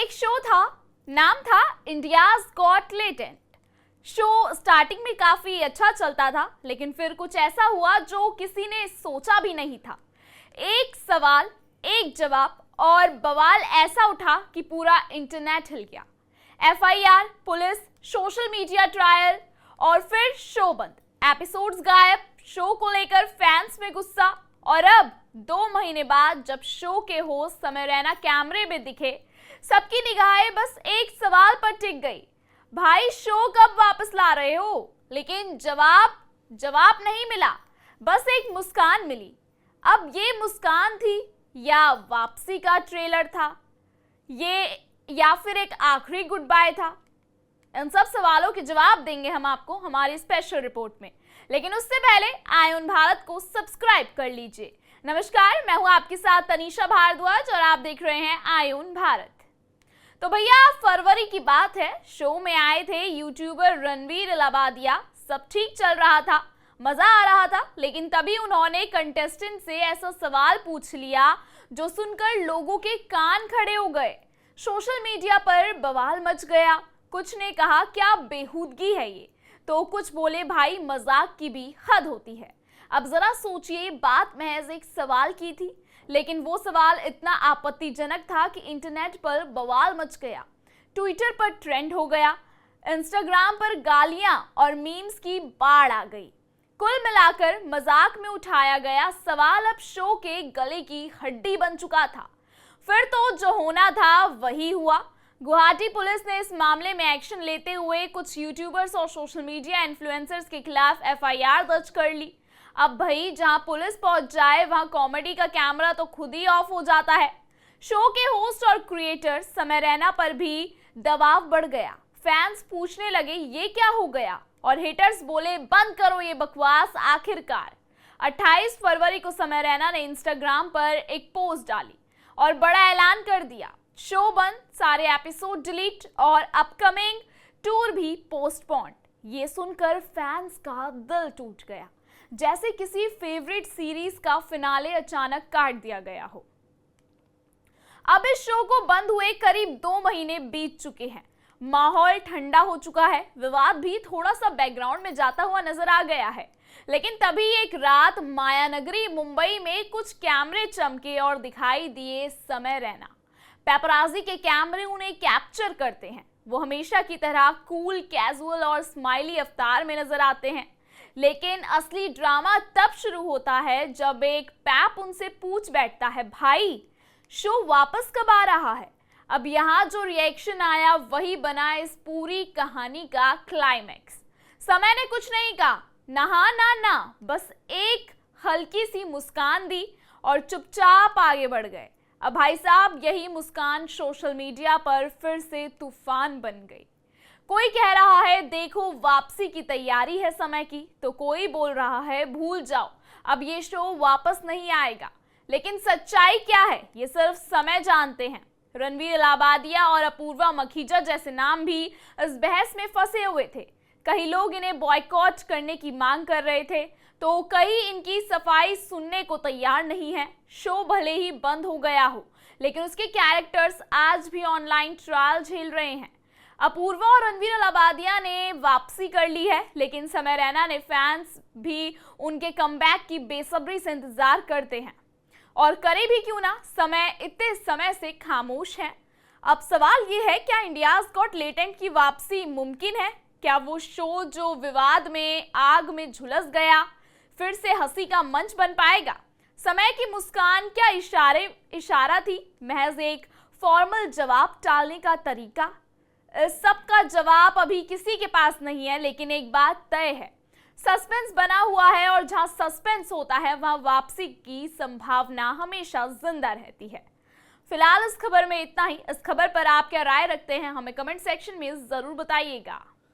एक शो था, नाम था India's got talent. Show starting में काफी अच्छा चलता था, लेकिन फिर कुछ ऐसा हुआ जो किसी ने सोचा भी नहीं था। एक सवाल, एक जवाब और बवाल ऐसा उठा कि पूरा इंटरनेट हिल गया। FIR, police, social media trial और फिर शो बंद, एपिसोड्स गायब, शो को लेकर फैंस में गुस्सा। और अब 2 महीने बाद जब शो के होस्ट समय रैना कैमरे में दिखे, सबकी निगाहें बस एक सवाल पर टिक गई, भाई शो कब वापस ला रहे हो? लेकिन जवाब नहीं मिला, बस एक मुस्कान मिली। अब ये मुस्कान थी या वापसी का ट्रेलर था, ये या फिर एक आखिरी गुड बाय था? इन सब सवालों के जवाब देंगे हम आपको हमारी स्पेशल रिपोर्ट में, लेकिन उससे पहले आयुन भारत को सब्सक्राइब कर लीजिए। नमस्कार, मैं हूं आपके साथ तनीषा भारद्वाज और आप देख रहे हैं आयुन भारत। तो भैया, फरवरी की बात है, शो में आए थे यूट्यूबर रणवीर इलाहाबादिया। सब ठीक चल रहा था, मजा आ रहा था, लेकिन तभी उन्होंने कंटेस्टेंट से ऐसा सवाल पूछ लिया जो सुनकर लोगों के कान खड़े हो गए। सोशल मीडिया पर बवाल मच गया। कुछ ने कहा क्या बेहूदगी है ये, तो कुछ बोले भाई मजाक की भी हद होती है। अब जरा सोचिए, बात महज एक सवाल की थी, लेकिन वो सवाल इतना आपत्तिजनक था कि इंटरनेट पर बवाल मच गया, ट्विटर पर ट्रेंड हो गया, इंस्टाग्राम पर गालियां और मीम्स की बाढ़ आ गई। कुल मिलाकर मजाक में उठाया गया सवाल अब शो के गले की हड्डी बन चुका था। फिर तो जो होना था वही हुआ। गुवाहाटी पुलिस ने इस मामले में एक्शन लेते हुए कुछ यूट्यूबर्स और सोशल मीडिया इन्फ्लुएंसर्स के खिलाफ एफआईआर दर्ज कर ली। अब भाई, जहां पुलिस पहुंच जाए वहां कॉमेडी का कैमरा तो खुद ही ऑफ हो जाता है। शो के होस्ट और क्रिएटर समय रैना पर भी दबाव बढ़ गया। फैंस पूछने लगे ये क्या हो गया, और हेटर्स बोले बंद करो ये बकवास। आखिरकार 28 फरवरी को समय रैना ने इंस्टाग्राम पर एक पोस्ट डाली और बड़ा ऐलान कर दिया, शो बंद, सारे एपिसोड डिलीट और अपकमिंग टूर भी पोस्टपोन्ड। ये सुनकर फैंस का दिल टूट गया, जैसे किसी फेवरेट सीरीज का फिनाले अचानक काट दिया गया हो। अब इस शो को बंद हुए करीब 2 महीने बीत चुके हैं। माहौल ठंडा हो चुका है, विवाद भी थोड़ा सा बैकग्राउंड में जाता हुआ नजर आ गया है। लेकिन तभी एक रात मायानगरी मुंबई में कुछ कैमरे चमके और दिखाई दिए समय रैना। पेपराजी के कैमरे उन्हें कैप्चर करते हैं। वो हमेशा की तरह कूल, कैजुअल और स्माइली अवतार में नजर आते हैं। लेकिन असली ड्रामा तब शुरू होता है जब एक पैप उनसे पूछ बैठता है, भाई शो वापस कब आ रहा है? अब यहाँ जो रिएक्शन आया वही बना इस पूरी कहानी का क्लाइमैक्स। समय ने कुछ नहीं कहा, ना, बस एक हल्की सी मुस्कान दी और चुपचाप आगे बढ़ गए। अब भाई साहब, यही मुस्कान सोशल मीडिया पर फिर से तूफान बन गई। कोई कह रहा है देखो वापसी की तैयारी है समय की, तो कोई बोल रहा है भूल जाओ, अब ये शो वापस नहीं आएगा। लेकिन सच्चाई क्या है ये सिर्फ समय जानते हैं। रणवीर इलाहाबादिया और अपूर्वा मखीजा जैसे नाम भी इस बहस में फंसे हुए थे। कई लोग इन्हें बॉयकॉट करने की मांग कर रहे थे, तो कई इनकी सफाई सुनने को तैयार नहीं है। शो भले ही बंद हो गया हो, लेकिन उसके कैरेक्टर्स आज भी ऑनलाइन ट्रायल झेल रहे हैं। अपूर्वा और रणवीर इलाहाबादिया ने वापसी कर ली है, लेकिन समय रैना ने फैंस भी उनके कमबैक की बेसब्री से इंतजार करते हैं। और करे भी क्यों ना, समय इतने समय से खामोश है। अब सवाल ये है, क्या इंडियाज गॉट टैलेंट की वापसी मुमकिन है? क्या वो शो जो विवाद में आग में झुलस गया फिर से हंसी का मंच बन पाएगा? समय की मुस्कान क्या इशारा थी, महज एक फॉर्मल जवाब टालने का तरीका? इस सब का जवाब अभी किसी के पास नहीं है, लेकिन एक बात तय है, सस्पेंस बना हुआ है और जहां सस्पेंस होता है वहां वापसी की संभावना हमेशा जिंदा रहती है। फिलहाल इस खबर में इतना ही। इस खबर पर आप क्या राय रखते हैं हमें कमेंट सेक्शन में जरूर बताइएगा।